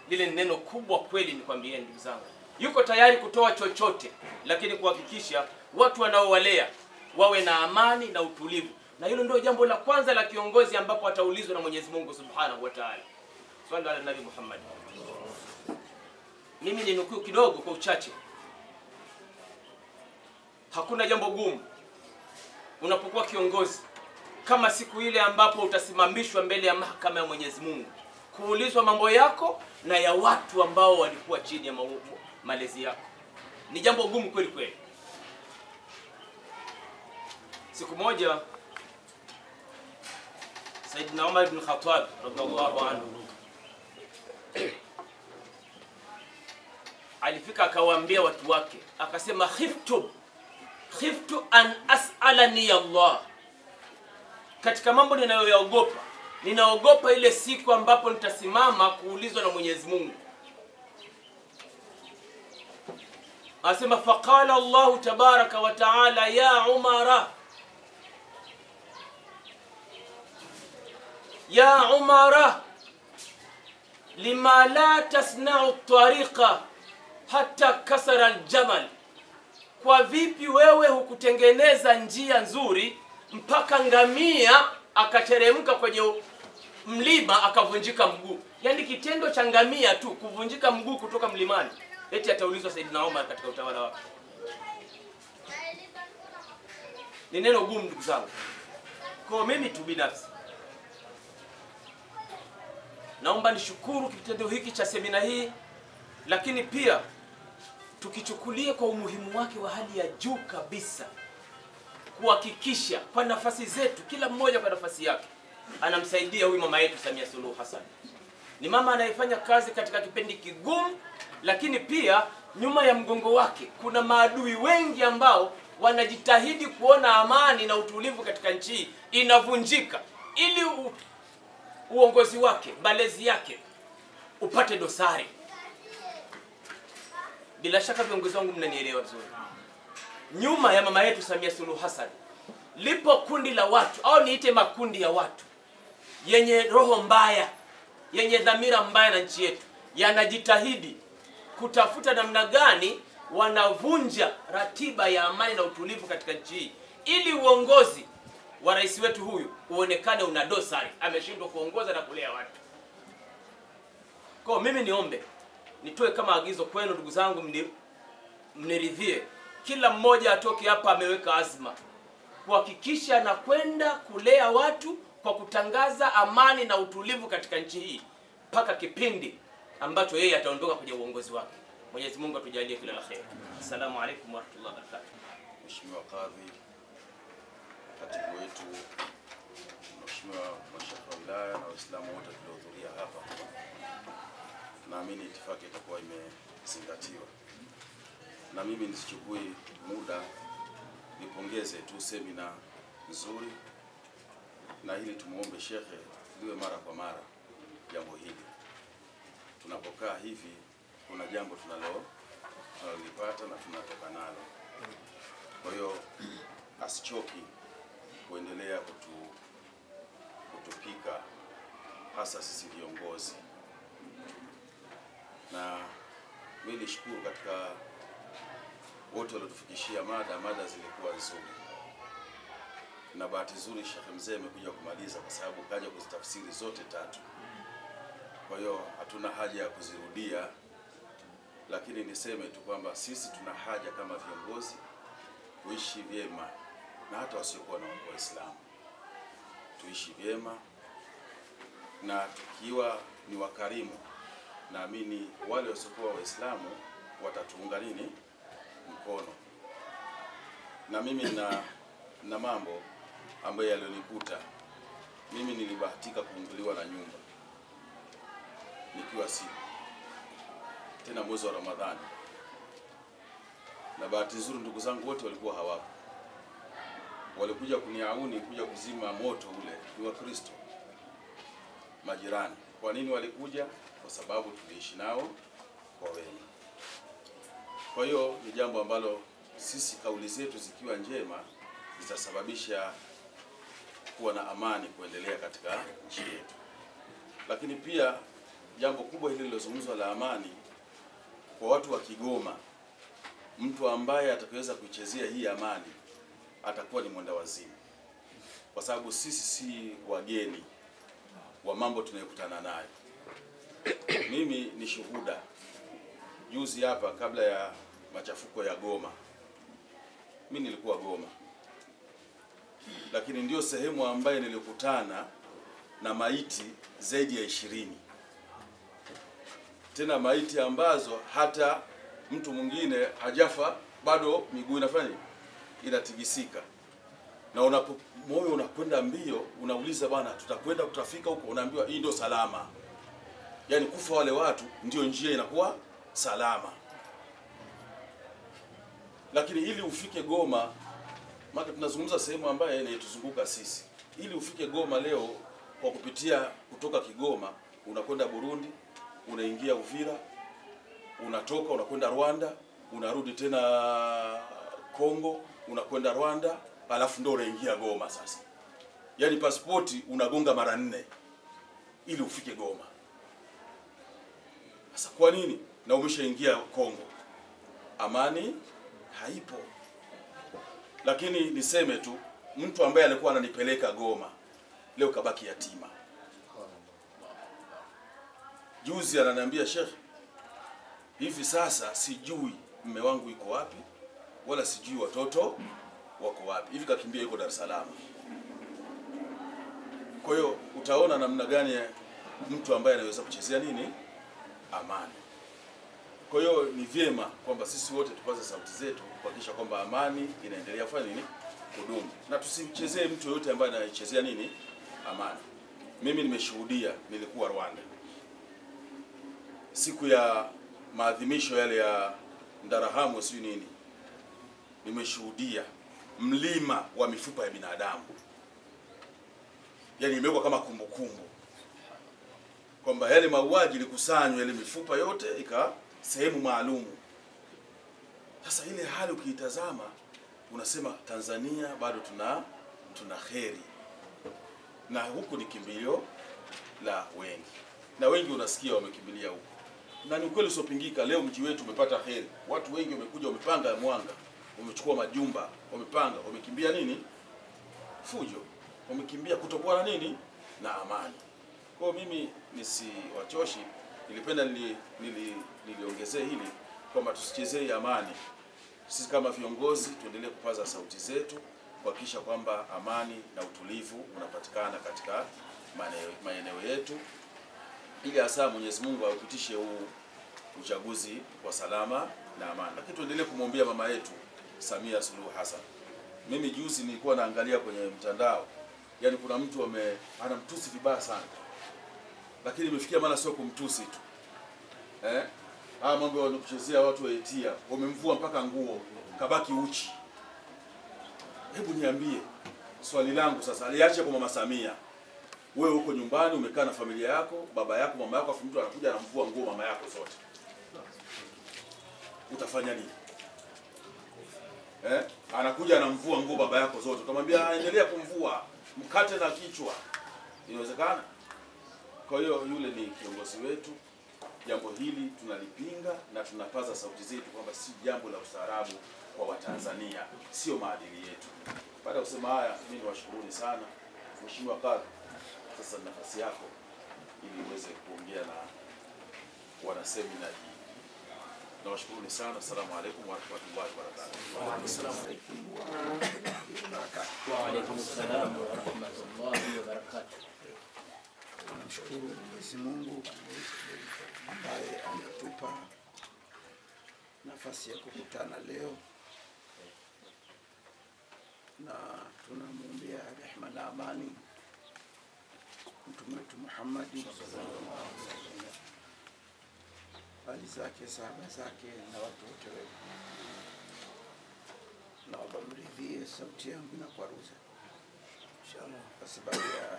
Lile ni neno kubwa kweli, nikwambie ndugu zangu. Yuko tayari kutoa chochote, lakini kuhakikisha watu wanaowalea wawe na amani na utulivu. Na hilo ndio jambo la kwanza la kiongozi ambapo ataulizwa na Mwenyezi Mungu Subhanahu wa Ta'ala. Swali ala Nabii Muhammad. Mimi ni nukuu kidogo kwa uchache. Hakuna jambo gumu unapokuwa kiongozi kama siku ile ambapo utasimamishwa mbele ya mahakama ya Mwenyezi Mungu kuulizwa mambo yako na ya watu ambao walikuwa chini ya malezi yako. Ni jambo gumu kweli kweli. Siku moja Sayyidina Umar ibn Khattab radhiallahu anhu alifika akawaambia watu wake, akasema, khiftu an as'alani Allah. Katika mambo ninayoyaogopa, ninaogopa ile siku ambapo nitasimama kuulizwa na Mwenyezi Mungu. Asema, faqala Allah tabaraka wa ta'ala, ya Umara, ya Umara, lima la tasna'u at-tariqa hatta kasara al-jamal. Kwa vipi wewe hukutengeneza njia nzuri mpaka ngamia akateremka kwenye mlima akavunjika mguu? Yaani kitendo cha ngamia tu kuvunjika mguu kutoka mlimani, eti ataulizwa Saidina Umar katika utawala wake. Ni neno gumu ndugu zangu. Kwa mimi tu binafsi naomba nishukuru kitendo hiki cha semina hii, lakini pia tukichukulia kwa umuhimu wake wa hali ya juu kabisa, kuhakikisha kwa nafasi zetu, kila mmoja kwa nafasi yake anamsaidia huyu mama yetu Samia Suluhu Hassan. Ni mama anayefanya kazi katika kipindi kigumu, lakini pia nyuma ya mgongo wake kuna maadui wengi ambao wanajitahidi kuona amani na utulivu katika nchi inavunjika, ili uongozi wake, malezi yake upate dosari. Bila shaka viongozi wangu mnanielewa vizuri. Nyuma ya mama yetu Samia Suluhu Hassan lipo kundi la watu au niite makundi ya watu yenye roho mbaya, yenye dhamira mbaya na nchi yetu, yanajitahidi kutafuta namna gani wanavunja ratiba ya amani na utulivu katika nchi hii, ili uongozi wa rais wetu huyu uonekane una dosari, ameshindwa kuongoza na kulea watu. Kwa mimi niombe, nitoe kama agizo kwenu ndugu zangu, mniridhie, kila mmoja atoke hapa ameweka azma kuhakikisha anakwenda kulea watu kwa kutangaza amani na utulivu katika nchi hii mpaka kipindi ambacho yeye ataondoka kwenye uongozi wake. Mwenyezi Mungu atujalie kila la kheri. Assalamu alaykum wa rahmatullahi wa barakatuh. Mheshimiwa Kadhi, katibu wetu, Mheshimiwa Mashaka wa wilaya na Waislamu wote tuliohudhuria hapa, naamini itifaki itakuwa imezingatiwa, na mimi nisichukui muda, nipongeze tu semina nzuri, na hili tumuombe shekhe liwe mara kwa mara. Jambo hili tunapokaa hivi, kuna jambo tunalolipata na tunatoka nalo. Kwa hiyo asichoki kuendelea kutupika, hasa sisi viongozi. Na mimi nishukuru katika wote waliotufikishia mada zilikuwa nzuri, na bahati nzuri Sheikh Mzee amekuja kumaliza kwa sababu kaja kuzitafsiri zote tatu. Kwa hiyo hatuna haja ya kuzirudia, lakini niseme tu kwamba sisi tuna haja kama viongozi kuishi vyema na hata wasiokuwa na Waislamu, tuishi vyema, na tukiwa ni wakarimu, naamini wale wasiokuwa Waislamu watatuunga mkono. Na mimi na mambo ambayo yalionikuta mimi, nilibahatika kuunguliwa na nyumba nikiwa siku tena mwezi wa Ramadhani, na bahati nzuri ndugu zangu wote walikuwa hawapo. Walikuja kuniauni kuja kuzima moto ule ni Wakristo majirani. Kwa nini walikuja? Kwa sababu tuliishi nao kwa wema. Kwa hiyo ni jambo ambalo sisi kauli zetu zikiwa njema zitasababisha kuwa na amani kuendelea katika nchi yetu. Lakini pia jambo kubwa hili lilozungumzwa la amani kwa watu wa Kigoma, mtu ambaye atakayeweza kuichezea hii amani atakuwa ni mwenda wazimu, kwa sababu sisi si wageni wa mambo tunayokutana nayo. Mimi ni shuhuda. Juzi hapa kabla ya machafuko ya Goma, mimi nilikuwa Goma, lakini ndio sehemu ambayo nilikutana na maiti zaidi ya 20, tena maiti ambazo hata mtu mwingine hajafa bado miguu inatigisika, na moyo unakwenda mbio, unauliza bwana, tutakwenda tutafika huko? Unaambiwa hii ndio salama. Yaani kufa wale watu ndio njia inakuwa salama. Lakini ili ufike Goma, maana tunazungumza sehemu ambayo inatuzunguka sisi, ili ufike Goma leo kwa kupitia kutoka Kigoma unakwenda Burundi, unaingia Uvira, unatoka unakwenda Rwanda, unarudi tena Kongo, unakwenda Rwanda, alafu ndio unaingia Goma sasa. Yaani pasipoti unagonga mara 4 ili ufike Goma. Sasa kwa nini? Na umeshaingia Kongo. Amani haipo. Lakini niseme tu, mtu ambaye alikuwa ananipeleka Goma leo kabaki yatima. Juzi ananiambia, Sheikh, hivi sasa sijui mume wangu yuko wapi, wala sijui watoto wako wapi. Hivi kakimbia yuko Dar es Salaam. Kwa hiyo utaona namna gani mtu ambaye anaweza kuchezea amani. Kwa hiyo ni vyema kwamba sisi wote tupaze sauti zetu kuhakikisha kwamba amani inaendelea kudumu, na tusimchezee mtu yote ambaye anaichezea amani. Mimi nimeshuhudia, nilikuwa Rwanda siku ya maadhimisho yale ya Ndarahamwe nimeshuhudia mlima wa mifupa ya binadamu. Yaani imewekwa kama kumbukumbu kwamba yale mauaji ilikusanywa ile mifupa yote sehemu maalumu. Sasa ile hali ukiitazama unasema Tanzania bado tuna kheri, na huku ni kimbilio la wengi, na wengi unasikia wamekimbilia huku, na ni ukweli usiopingika. Leo mji wetu umepata kheri, watu wengi wamekuja, wamepanga Mwanga, wamechukua majumba, wamepanga, wamekimbia nini? Fujo, wamekimbia kutokuwa na nini? Na amani. Kwa mimi nisiwachoshi, nilipenda niliongezee hili kwamba tusichezee amani. Sisi kama viongozi tuendelee kupaza sauti zetu kuhakikisha kwamba amani na utulivu unapatikana katika maeneo yetu, ili hasa Mwenyezi Mungu aupitishe huu uchaguzi kwa salama na amani. Lakini tuendelee kumwombea mama yetu Samia Suluhu Hassan. Mimi juzi nilikuwa naangalia kwenye mtandao, yani kuna mtu anamtusi vibaya sana, lakini imefikia maana sio kumtusi tu, mambo wanakuchezea watu waetia, wamemvua mpaka nguo kabaki uchi. Hebu niambie, swali langu sasa, aliache kwa mama Samia, wewe uko nyumbani umekaa na familia yako, baba yako, mama yako, afu mtu anakuja anamvua nguo mama yako zote, utafanya nini? Anakuja anamvua nguo baba yako zote, utamwambia endelea kumvua, mkate na kichwa? Inawezekana? Kwa hiyo yule ni kiongozi wetu. Jambo hili tunalipinga na tunapaza sauti zetu kwamba si jambo la ustaarabu kwa Watanzania, sio maadili yetu. Baada ya kusema haya, mimi niwashukuruni sana. Mheshimiwa Kadhi, sasa nafasi yako ili uweze kuongea na wanasemina hii. Nawashukuruni sana. Asalamu alaykum wa rahmatullahi wa barakatuh. Wa alaykum assalam wa rahmatullahi wa barakatuh. Tunamshukuru Mwenyezi Mungu ambaye ametupa nafasi ya kukutana leo, na tunamwombea rehema na amani Mtume wetu Muhammad sallallahu alaihi wasallam, ali zake, sahaba zake na watu wote wema. Naomba mridhie sauti yangu na kwaruza inshallah kwa sababu ya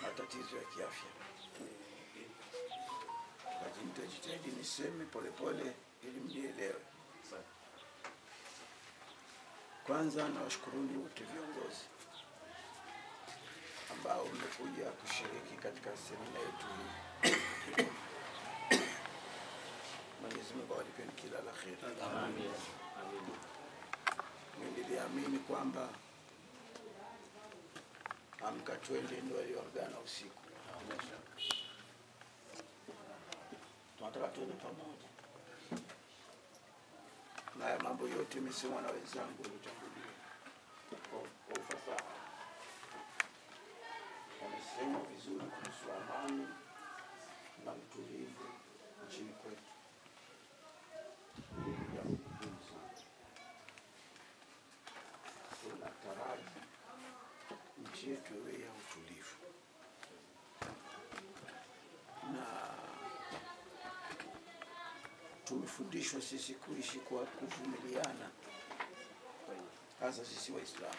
matatizo ya kiafya, lakini nitajitahidi niseme polepole ili mnielewe. Kwanza nawashukuruni wote viongozi ambao mmekuja kushiriki katika semina yetu hii. Mwenyezi Mungu awalipeni kila la kheri. Amin. Niliamini kwamba amka twende ndio walioagana usiku. Tunataka tuende pamoja. Na haya mambo yote imesemwa na wenzangu waliotangulia kwa ufasaha. Wamesema vizuri kuhusu amani na utulivu nchini kwetu. Tunataraji nchi yetu iwe ya utulivu, na tumefundishwa sisi kuishi kwa kuvumiliana, hasa sisi Waislamu.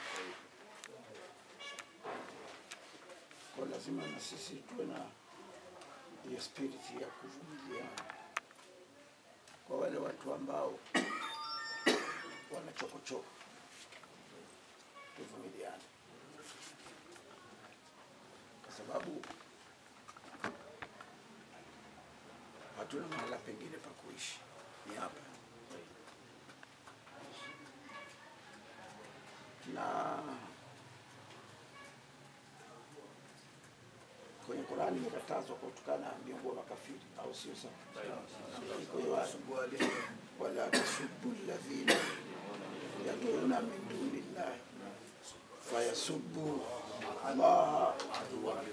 Kwa lazima na sisi tuwe na hiyo spirit ya kuvumiliana. Kwa wale watu ambao wanachokochoko, tuvumiliane, kwa sababu hatuna mahala pengine pa kuishi, ni hapa. Na kwenye Qur'ani imekatazwa kutukana miongoni mwa makafiri, au sio sawa? Kwa hiyo wala tasubbu alladhina yad'una min dunillahi fayasubbu Allah adwa.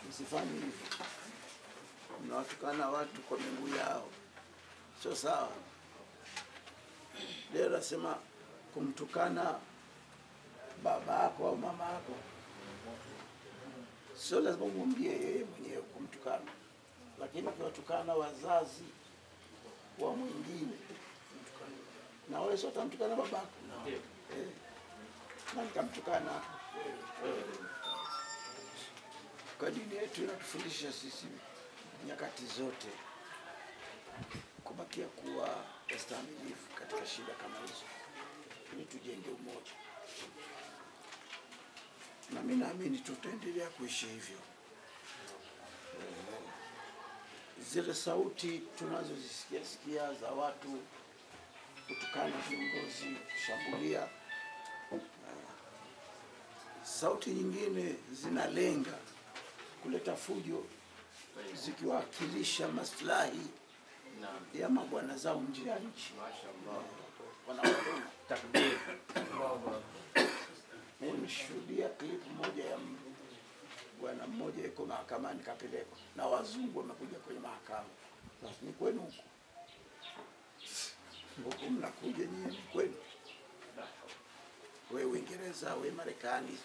Msifanye hivyo, mnawatukana watu kwa miguu yao, sio sawa. Leo nasema kumtukana baba yako au mama yako, sio lazima umwambie yeye mwenyewe kumtukana, lakini ukiwatukana wazazi wa mwingine, na wewe sio utamtukana babako, na nikamtukana. Kwa dini yetu inatufundisha sisi nyakati zote ustahimilivu katika shida kama hizo, ili tujenge umoja, na mimi naamini tutaendelea kuishi hivyo. Zile sauti tunazozisikia za watu kutukana viongozi, kushambulia, sauti nyingine zinalenga kuleta fujo, zikiwakilisha maslahi ya mabwana zao nje ya nchi. Wanaona takbir. Nimeshuhudia clip moja ya bwana mmoja yuko mahakamani kapelekwa na wazungu wamekuja kwenye mahakama. Sasa ni kwenu huko. Huko mnakuja nyinyi ni kwenu. Wewe Uingereza, wewe Marekani,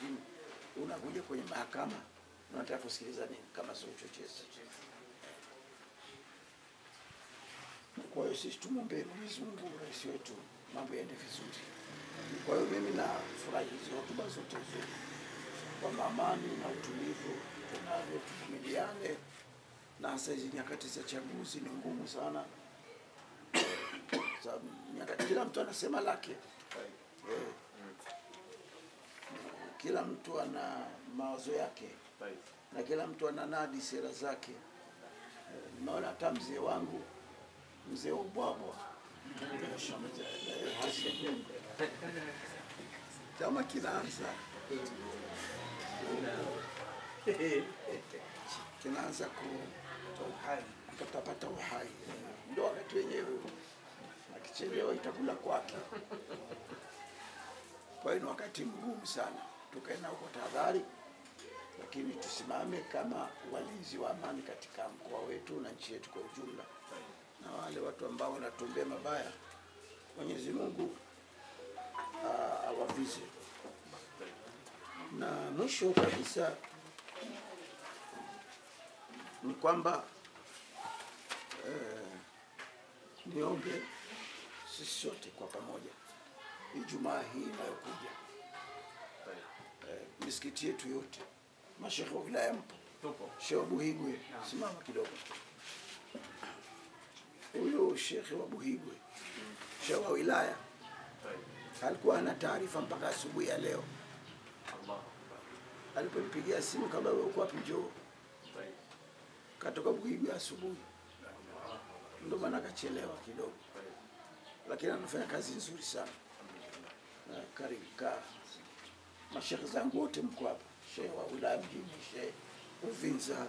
unakuja kwenye mahakama unataka kusikiliza nini kama sio uchochezi? Kwa hiyo sisi tumwombee Mwenyezi Mungu rais wetu mambo yaende vizuri. Kwa hiyo mimi nafurahi hizo hotuba zote hizo kwa amani na utulivu, tunavyo tuvumiliane, na hasa hizi nyakati za chaguzi ni ngumu sana. Sababu nyakati kila mtu anasema lake. Kila mtu ana mawazo yake na kila mtu ana nadi sera zake. Nimeona hata mzee wangu, mzee Ubwabwa kama kinaanza kupata uhai, ndio wakati wenyewe, akichelewa itakula kwake. Kwa hiyo ni wakati mgumu sana, tukae na uko tahadhari, lakini tusimame kama walinzi wa amani katika mkoa wetu na nchi yetu kwa ujumla. Na wale watu ambao wanatuombea mabaya, Mwenyezi Mungu awavize. Na mwisho kabisa ni kwamba niombe sisi sote kwa pamoja Ijumaa hii inayokuja, misikiti yetu yote, mashekhe wa wilaya mpo, Sheikh Abu Higwe, simama kidogo. Huyo Sheikh Abu Higwe, Sheikh wa wilaya, alikuwa ana taarifa mpaka asubuhi ya leo. Aliponipigia simu kama wewe uko wapi njoo. Katoka Abu Higwe asubuhi. Ndio maana akachelewa kidogo. Lakini anafanya kazi nzuri sana. Na karibu mashekhe zangu wote mko hapa. Sheikh wa wilaya mjini, Sheikh Uvinza,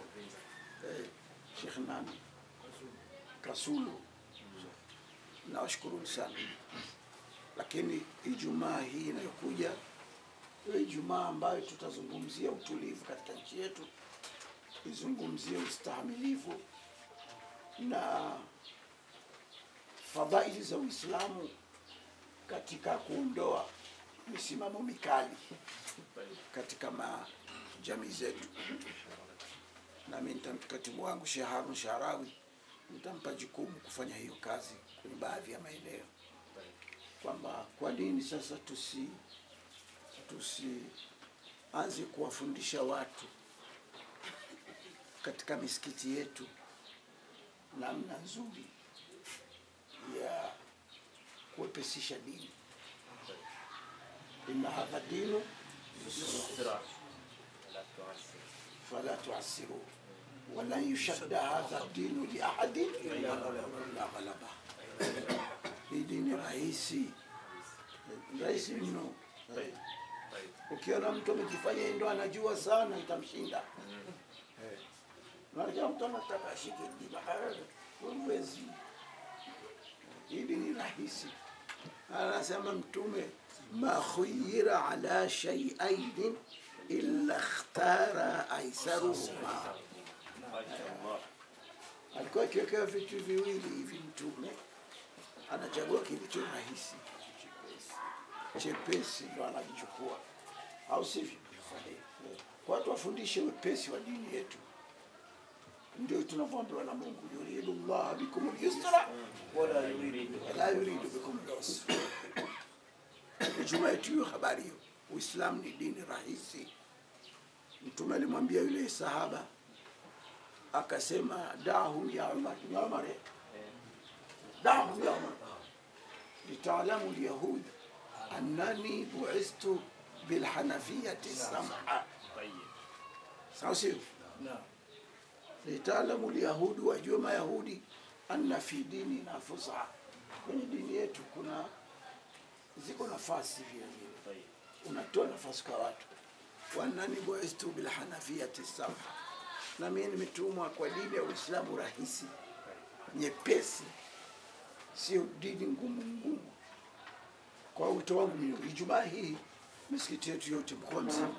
Sheikh nani? Kasulu. Nawashukuru sana. Lakini Ijumaa hii inayokuja ni Ijumaa ambayo tutazungumzia utulivu katika nchi yetu, izungumzie ustahimilivu na fadhaili za Uislamu katika kuondoa misimamo mikali katika jamii zetu. Na mimi katibu wangu Sheikh Harun Sharawi nitampa jukumu kufanya hiyo kazi kwenye baadhi ya maeneo, kwamba kwa nini sasa tusianze kuwafundisha watu katika misikiti yetu namna nzuri ya kuwepesisha dini. Inna hadha dinu fala tu'assiru wala yushadda hadha dinu li ahadin illa ghalaba. Hii dini rahisi mno. Ukiona mtu amejifanya ndo anajua sana itamshinda. Na mtu anataka ashike dini huwezi. Hii dini rahisi. Anasema Mtume, ma khuyira ala shay'ain illa ikhtara aisaruhuma. Alikuwa akiweka vitu viwili hivi Mtume, anachagua kilicho rahisi, chepesi ndo anakichukua, au sivyo? Kwa watu wafundishe wepesi wa dini yetu, ndio tunavyoambiwa na Mungu, yuridu Allah bikum al-yusra wala yuridu bikum al-usra. Ijumaa yetu hiyo habari hiyo, Uislamu ni dini rahisi. Mtume alimwambia yule sahaba, akasema da'hum ya Umar, ya Umar, da'hum ya Umar, litaalamu lyahud annani buistu bilhanafiyati samha. Sawa sio? Litaalamu lyahudi, wajue mayahudi anna fi dinina fusha, kwenye dini yetu kuna ziko nafasi vile vile, unatoa nafasi kwa watu. Wanani buistu bilhanafiyati samha, na mimi nimetumwa kwa dini ya Uislamu rahisi nyepesi, sio dini ngumu ngumu. Kwa wito wangu mimi Ijumaa hii misikiti yetu yote mkoa mzima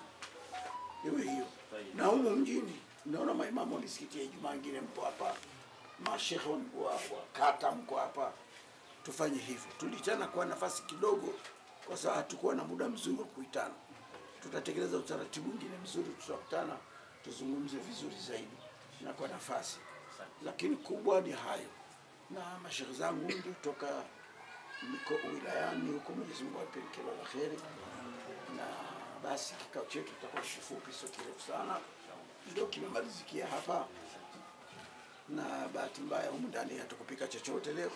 iwe hiyo, na humu mjini naona maimamu wa misikiti ya Ijumaa ngine mpo hapa, mashekhe wa kata mko hapa, tufanye hivyo. Tulitana kwa nafasi kidogo kwa sababu hatukuwa na muda mzuri wa kuitana. Tutatekeleza utaratibu mwingine mzuri, tutakutana tuzungumze vizuri zaidi na kwa nafasi, lakini kubwa ni hayo. Na mashaikh zangu ndio toka niko wilayani huko, Mwenyezi Mungu awape kila la kheri. Na basi kikao chetu kitakuwa kifupi, sio kirefu sana, ndio kimemalizikia hapa. Na bahati mbaya humu ndani hatukupika chochote leo,